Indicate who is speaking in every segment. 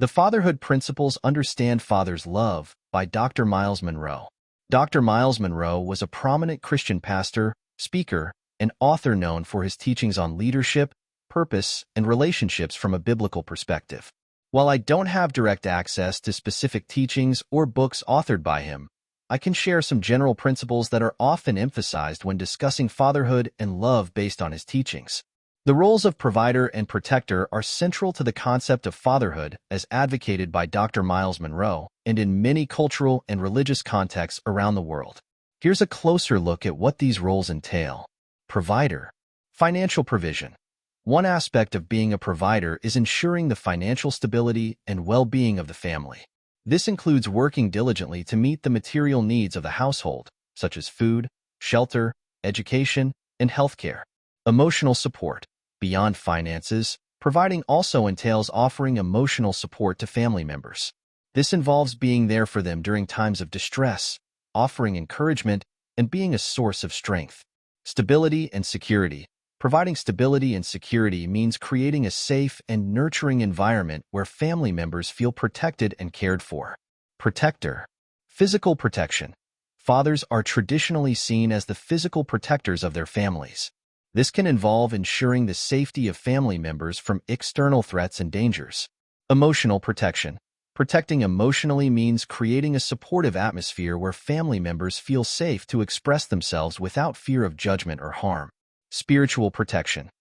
Speaker 1: The Fatherhood Principles Understand Father's Love by Dr. Myles Munroe. Dr. Myles Munroe was a prominent Christian pastor, speaker, and author known for his teachings on leadership, purpose, and relationships from a biblical perspective. While I don't have direct access to specific teachings or books authored by him, I can share some general principles that are often emphasized when discussing fatherhood and love based on his teachings. The roles of provider and protector are central to the concept of fatherhood as advocated by Dr. Myles Munroe and in many cultural and religious contexts around the world. Here's a closer look at what these roles entail. Provider. Financial provision. One aspect of being a provider is ensuring the financial stability and well-being of the family. This includes working diligently to meet the material needs of the household, such as food, shelter, education, and healthcare. Emotional support. Beyond finances, providing also entails offering emotional support to family members. This involves being there for them during times of distress, offering encouragement, and being a source of strength. Stability and security. Providing stability and security means creating a safe and nurturing environment where family members feel protected and cared for. Protector. Physical protection. Fathers are traditionally seen as the physical protectors of their families. This can involve ensuring the safety of family members from external threats and dangers. Emotional protection. Protecting emotionally means creating a supportive atmosphere where family members feel safe to express themselves without fear of judgment or harm. Spiritual protection.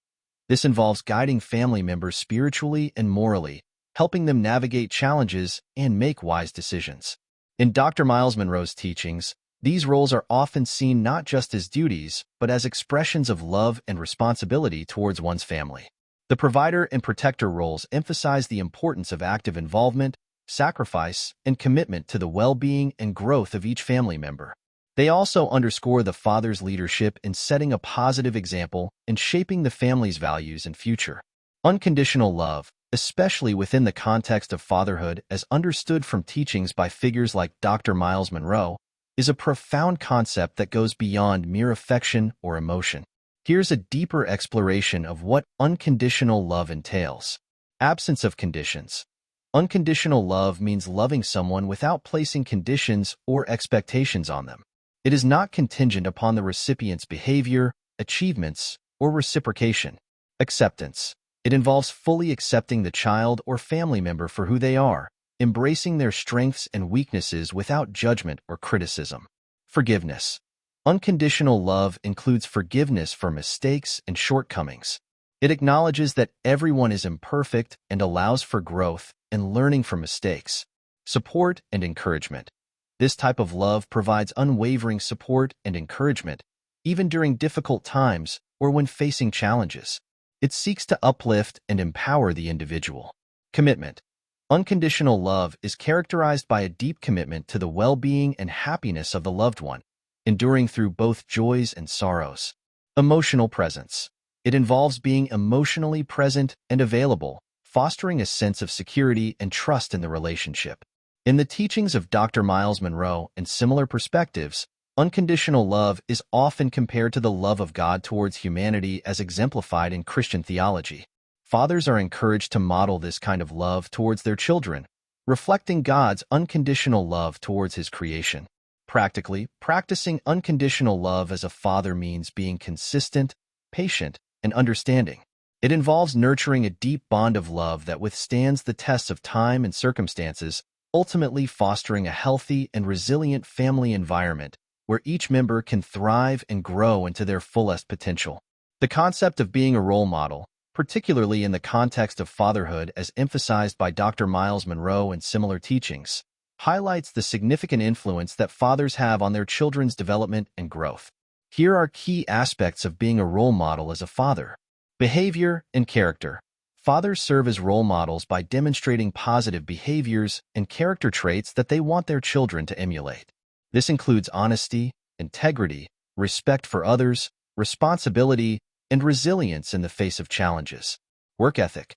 Speaker 1: This involves guiding family members spiritually and morally, helping them navigate challenges and make wise decisions. In Dr. Myles Munroe's teachings, these roles are often seen not just as duties, but as expressions of love and responsibility towards one's family. The provider and protector roles emphasize the importance of active involvement, sacrifice, and commitment to the well-being and growth of each family member. They also underscore the father's leadership in setting a positive example and shaping the family's values and future. Unconditional love, especially within the context of fatherhood as understood from teachings by figures like Dr. Myles Munroe, is a profound concept that goes beyond mere affection or emotion. Here's a deeper exploration of what unconditional love entails. Absence of conditions. Unconditional love means loving someone without placing conditions or expectations on them. It is not contingent upon the recipient's behavior, achievements, or reciprocation. Acceptance. It involves fully accepting the child or family member for who they are, embracing their strengths and weaknesses without judgment or criticism. Forgiveness. Unconditional love includes forgiveness for mistakes and shortcomings. It acknowledges that everyone is imperfect and allows for growth and learning from mistakes. Support and encouragement. This type of love provides unwavering support and encouragement, even during difficult times or when facing challenges. It seeks to uplift and empower the individual. Commitment. Unconditional love is characterized by a deep commitment to the well-being and happiness of the loved one, enduring through both joys and sorrows. Emotional presence. It involves being emotionally present and available, fostering a sense of security and trust in the relationship. In the teachings of Dr. Myles Munroe and similar perspectives, unconditional love is often compared to the love of God towards humanity as exemplified in Christian theology. Fathers are encouraged to model this kind of love towards their children, reflecting God's unconditional love towards His creation. Practically, practicing unconditional love as a father means being consistent, patient, and understanding. It involves nurturing a deep bond of love that withstands the tests of time and circumstances, ultimately fostering a healthy and resilient family environment where each member can thrive and grow into their fullest potential. The concept of being a role model, particularly in the context of fatherhood as emphasized by Dr. Myles Munroe and similar teachings, highlights the significant influence that fathers have on their children's development and growth. Here are key aspects of being a role model as a father. Behavior and character. Fathers serve as role models by demonstrating positive behaviors and character traits that they want their children to emulate. This includes honesty, integrity, respect for others, responsibility, and resilience in the face of challenges. Work ethic.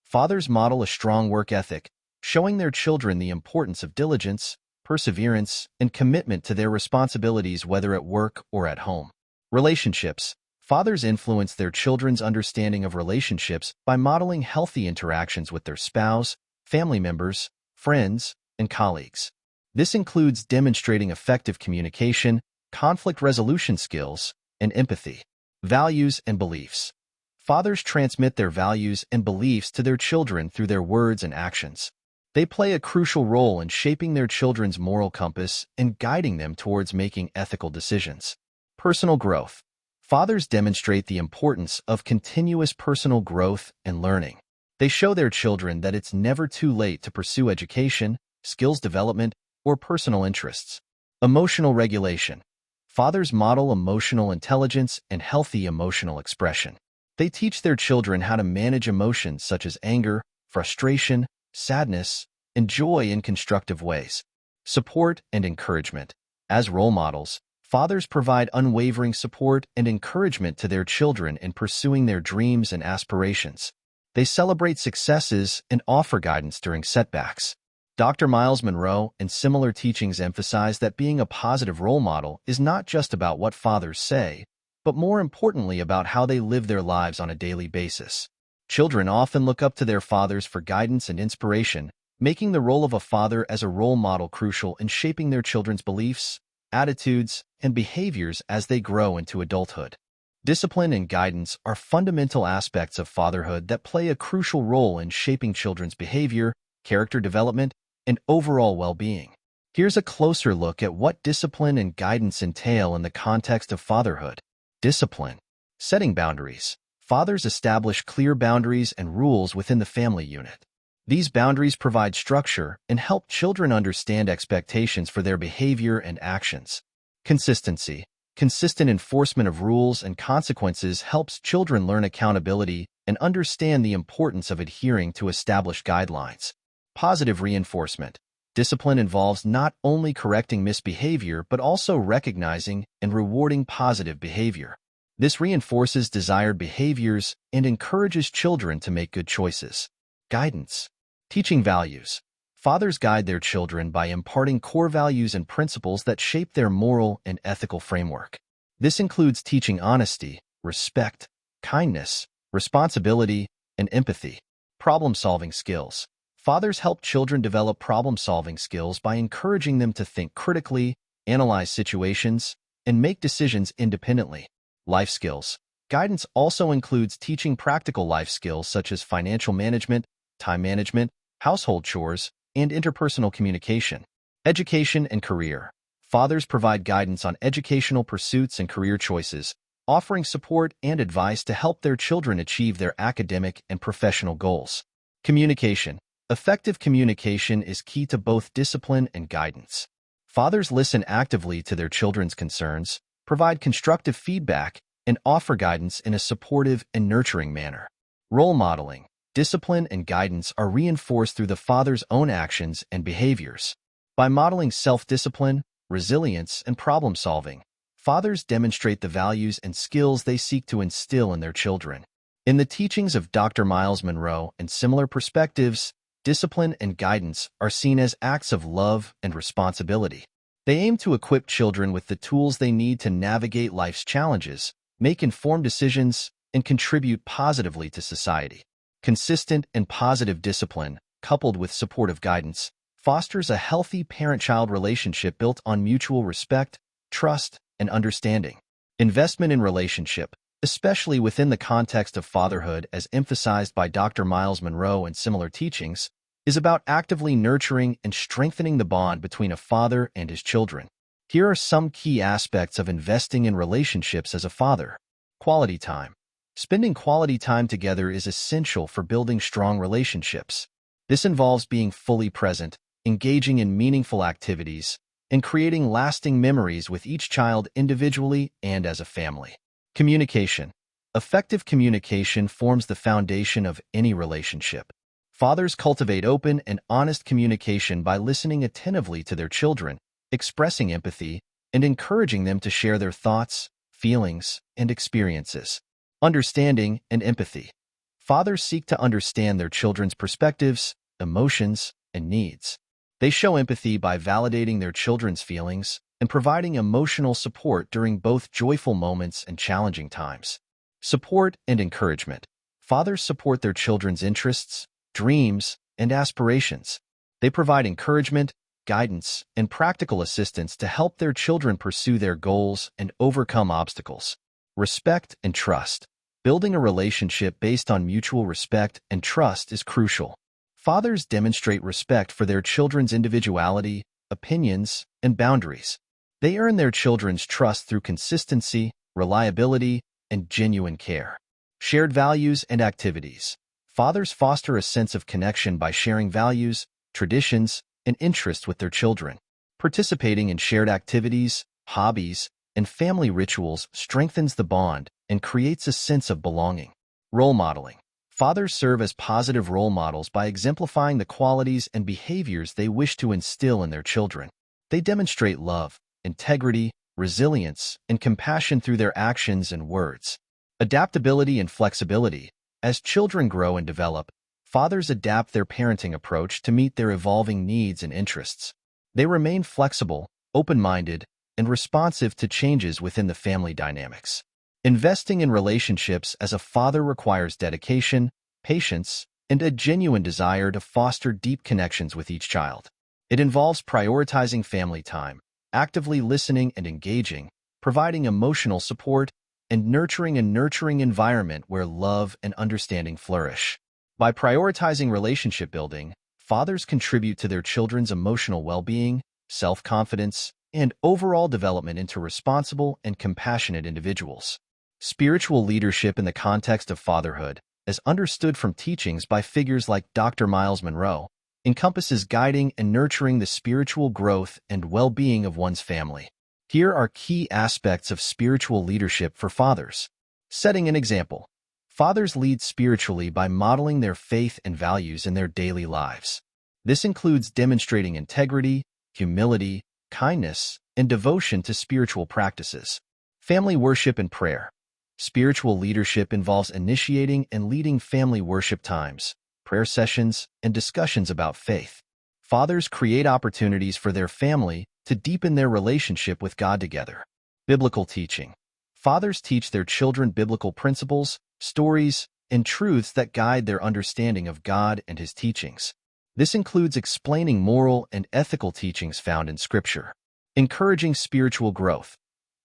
Speaker 1: Fathers model a strong work ethic, showing their children the importance of diligence, perseverance, and commitment to their responsibilities whether at work or at home. Relationships. Fathers influence their children's understanding of relationships by modeling healthy interactions with their spouse, family members, friends, and colleagues. This includes demonstrating effective communication, conflict resolution skills, and empathy. Values and beliefs. Fathers transmit their values and beliefs to their children through their words and actions. They play a crucial role in shaping their children's moral compass and guiding them towards making ethical decisions. Personal growth. Fathers demonstrate the importance of continuous personal growth and learning. They show their children that it's never too late to pursue education, skills development, or personal interests. Emotional regulation. Fathers model emotional intelligence and healthy emotional expression. They teach their children how to manage emotions such as anger, frustration, sadness, and joy in constructive ways. Support and encouragement. As role models, fathers provide unwavering support and encouragement to their children in pursuing their dreams and aspirations. They celebrate successes and offer guidance during setbacks. Dr. Myles Munroe and similar teachings emphasize that being a positive role model is not just about what fathers say, but more importantly about how they live their lives on a daily basis. Children often look up to their fathers for guidance and inspiration, making the role of a father as a role model crucial in shaping their children's beliefs, attitudes, and behaviors as they grow into adulthood. Discipline and guidance are fundamental aspects of fatherhood that play a crucial role in shaping children's behavior, character development, and overall well-being. Here's a closer look at what discipline and guidance entail in the context of fatherhood. Discipline. Setting boundaries. Fathers establish clear boundaries and rules within the family unit. These boundaries provide structure and help children understand expectations for their behavior and actions. Consistency. Consistent enforcement of rules and consequences helps children learn accountability and understand the importance of adhering to established guidelines. Positive reinforcement. Discipline involves not only correcting misbehavior but also recognizing and rewarding positive behavior. This reinforces desired behaviors and encourages children to make good choices. Guidance. Teaching values. Fathers guide their children by imparting core values and principles that shape their moral and ethical framework. This includes teaching honesty, respect, kindness, responsibility, and empathy. Problem-solving skills. Fathers help children develop problem-solving skills by encouraging them to think critically, analyze situations, and make decisions independently. Life skills. Guidance also includes teaching practical life skills such as financial management, time management, household chores, and interpersonal communication. Education and career. Fathers provide guidance on educational pursuits and career choices, offering support and advice to help their children achieve their academic and professional goals. Communication. Effective communication is key to both discipline and guidance. Fathers listen actively to their children's concerns, provide constructive feedback, and offer guidance in a supportive and nurturing manner. Role modeling. Discipline and guidance are reinforced through the father's own actions and behaviors. By modeling self-discipline, resilience, and problem-solving, fathers demonstrate the values and skills they seek to instill in their children. In the teachings of Dr. Myles Munroe and similar perspectives, discipline and guidance are seen as acts of love and responsibility. They aim to equip children with the tools they need to navigate life's challenges, make informed decisions, and contribute positively to society. Consistent and positive discipline, coupled with supportive guidance, fosters a healthy parent-child relationship built on mutual respect, trust, and understanding. Investment in relationship, especially within the context of fatherhood as emphasized by Dr. Myles Munroe and similar teachings, is about actively nurturing and strengthening the bond between a father and his children. Here are some key aspects of investing in relationships as a father. Quality time. Spending quality time together is essential for building strong relationships. This involves being fully present, engaging in meaningful activities, and creating lasting memories with each child individually and as a family. Communication. Effective communication forms the foundation of any relationship. Fathers cultivate open and honest communication by listening attentively to their children, expressing empathy, and encouraging them to share their thoughts, feelings, and experiences. Understanding and empathy. Fathers seek to understand their children's perspectives, emotions, and needs. They show empathy by validating their children's feelings and providing emotional support during both joyful moments and challenging times. Support and encouragement. Fathers support their children's interests, dreams, and aspirations. They provide encouragement, guidance, and practical assistance to help their children pursue their goals and overcome obstacles. Respect and trust. Building a relationship based on mutual respect and trust is crucial. Fathers demonstrate respect for their children's individuality, opinions, and boundaries. They earn their children's trust through consistency, reliability, and genuine care. Shared values and activities. Fathers foster a sense of connection by sharing values, traditions, and interests with their children. Participating in shared activities, hobbies, and family rituals strengthens the bond and creates a sense of belonging. Role modeling. Fathers serve as positive role models by exemplifying the qualities and behaviors they wish to instill in their children. They demonstrate love, integrity, resilience, and compassion through their actions and words. Adaptability and flexibility. As children grow and develop, fathers adapt their parenting approach to meet their evolving needs and interests. They remain flexible, open-minded, and responsive to changes within the family dynamics. Investing in relationships as a father requires dedication, patience, and a genuine desire to foster deep connections with each child. It involves prioritizing family time, actively listening and engaging, providing emotional support, and nurturing a nurturing environment where love and understanding flourish. By prioritizing relationship building, fathers contribute to their children's emotional well-being, self-confidence, and overall development into responsible and compassionate individuals. Spiritual leadership in the context of fatherhood, as understood from teachings by figures like Dr. Myles Munroe, encompasses guiding and nurturing the spiritual growth and well-being of one's family. Here are key aspects of spiritual leadership for fathers. Setting an example. Fathers lead spiritually by modeling their faith and values in their daily lives. This includes demonstrating integrity, humility, kindness, and devotion to spiritual practices. Family worship and prayer. Spiritual leadership involves initiating and leading family worship times, prayer sessions, and discussions about faith. Fathers create opportunities for their family to deepen their relationship with God together. Biblical teaching. Fathers teach their children biblical principles, stories, and truths that guide their understanding of God and His teachings. This includes explaining moral and ethical teachings found in Scripture. Encouraging spiritual growth.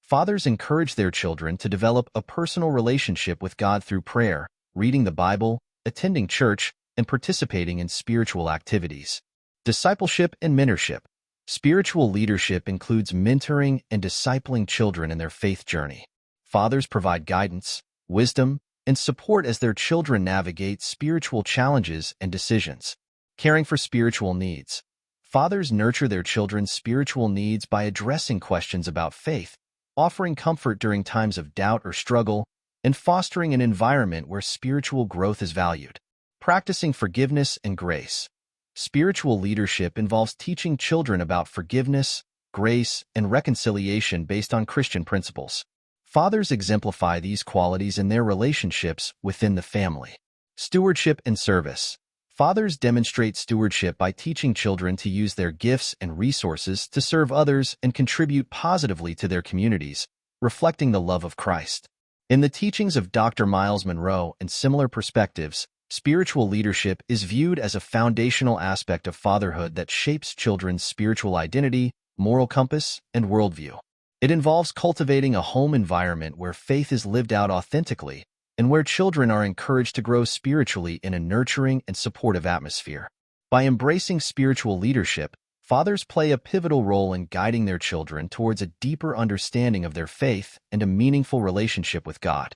Speaker 1: Fathers encourage their children to develop a personal relationship with God through prayer, reading the Bible, attending church, and participating in spiritual activities. Discipleship and mentorship. Spiritual leadership includes mentoring and discipling children in their faith journey. Fathers provide guidance, wisdom, and support as their children navigate spiritual challenges and decisions. Caring for spiritual needs. Fathers nurture their children's spiritual needs by addressing questions about faith, offering comfort during times of doubt or struggle, and fostering an environment where spiritual growth is valued. Practicing forgiveness and grace. Spiritual leadership involves teaching children about forgiveness, grace, and reconciliation based on Christian principles. Fathers exemplify these qualities in their relationships within the family. Stewardship and service. Fathers demonstrate stewardship by teaching children to use their gifts and resources to serve others and contribute positively to their communities, reflecting the love of Christ. In the teachings of Dr. Myles Munroe and similar perspectives, spiritual leadership is viewed as a foundational aspect of fatherhood that shapes children's spiritual identity, moral compass, and worldview. It involves cultivating a home environment where faith is lived out authentically, and where children are encouraged to grow spiritually in a nurturing and supportive atmosphere. By embracing spiritual leadership, fathers play a pivotal role in guiding their children towards a deeper understanding of their faith and a meaningful relationship with God.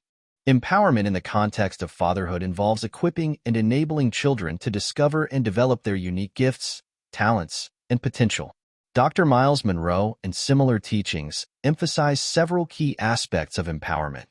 Speaker 1: Empowerment in the context of fatherhood involves equipping and enabling children to discover and develop their unique gifts, talents, and potential. Dr. Myles Munroe and similar teachings emphasize several key aspects of empowerment.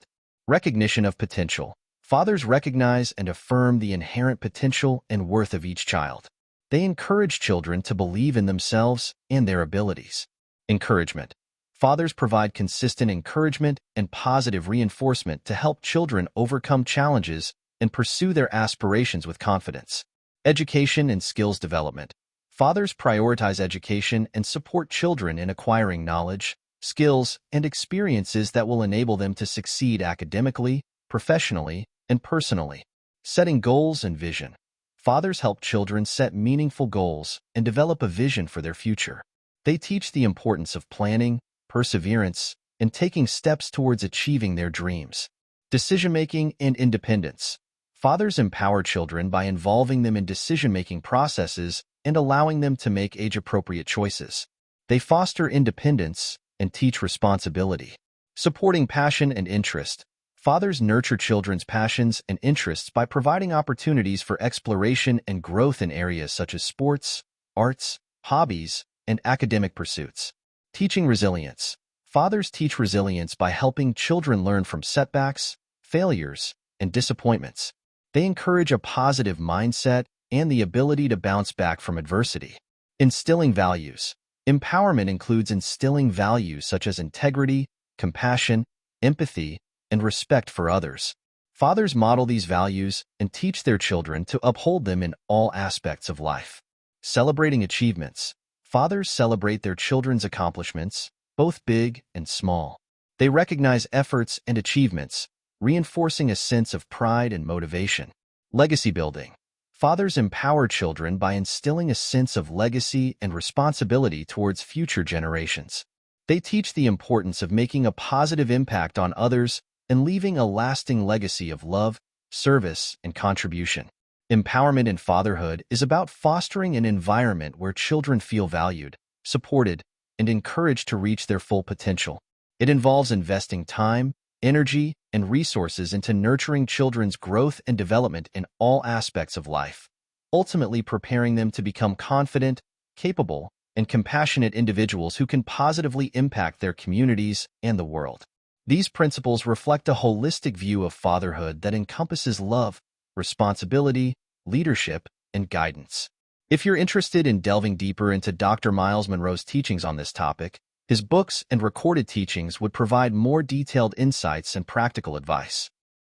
Speaker 1: Recognition of potential. Fathers recognize and affirm the inherent potential and worth of each child. They encourage children to believe in themselves and their abilities. Encouragement. Fathers provide consistent encouragement and positive reinforcement to help children overcome challenges and pursue their aspirations with confidence. Education and skills development. Fathers prioritize education and support children in acquiring knowledge, skills, and experiences that will enable them to succeed academically, professionally, and personally. Setting goals and vision. Fathers help children set meaningful goals and develop a vision for their future. They teach the importance of planning, perseverance, and taking steps towards achieving their dreams. Decision-making and independence. Fathers empower children by involving them in decision-making processes and allowing them to make age-appropriate choices. They foster independence and teach responsibility. Supporting passion and interest. Fathers nurture children's passions and interests by providing opportunities for exploration and growth in areas such as sports, arts, hobbies, and academic pursuits. Teaching resilience. Fathers teach resilience by helping children learn from setbacks, failures, and disappointments. They encourage a positive mindset and the ability to bounce back from adversity. Instilling values. Empowerment includes instilling values such as integrity, compassion, empathy, and respect for others. Fathers model these values and teach their children to uphold them in all aspects of life. Celebrating achievements. Fathers celebrate their children's accomplishments, both big and small. They recognize efforts and achievements, reinforcing a sense of pride and motivation. Legacy building. Fathers empower children by instilling a sense of legacy and responsibility towards future generations. They teach the importance of making a positive impact on others and leaving a lasting legacy of love, service, and contribution. Empowerment in fatherhood is about fostering an environment where children feel valued, supported, and encouraged to reach their full potential. It involves investing time, energy, and resources into nurturing children's growth and development in all aspects of life, ultimately preparing them to become confident, capable, and compassionate individuals who can positively impact their communities and the world. These principles reflect a holistic view of fatherhood that encompasses love, responsibility, leadership, and guidance. If you're interested in delving deeper into Dr. Myles Munroe's teachings on this topic, his books and recorded teachings would provide more detailed insights and practical advice.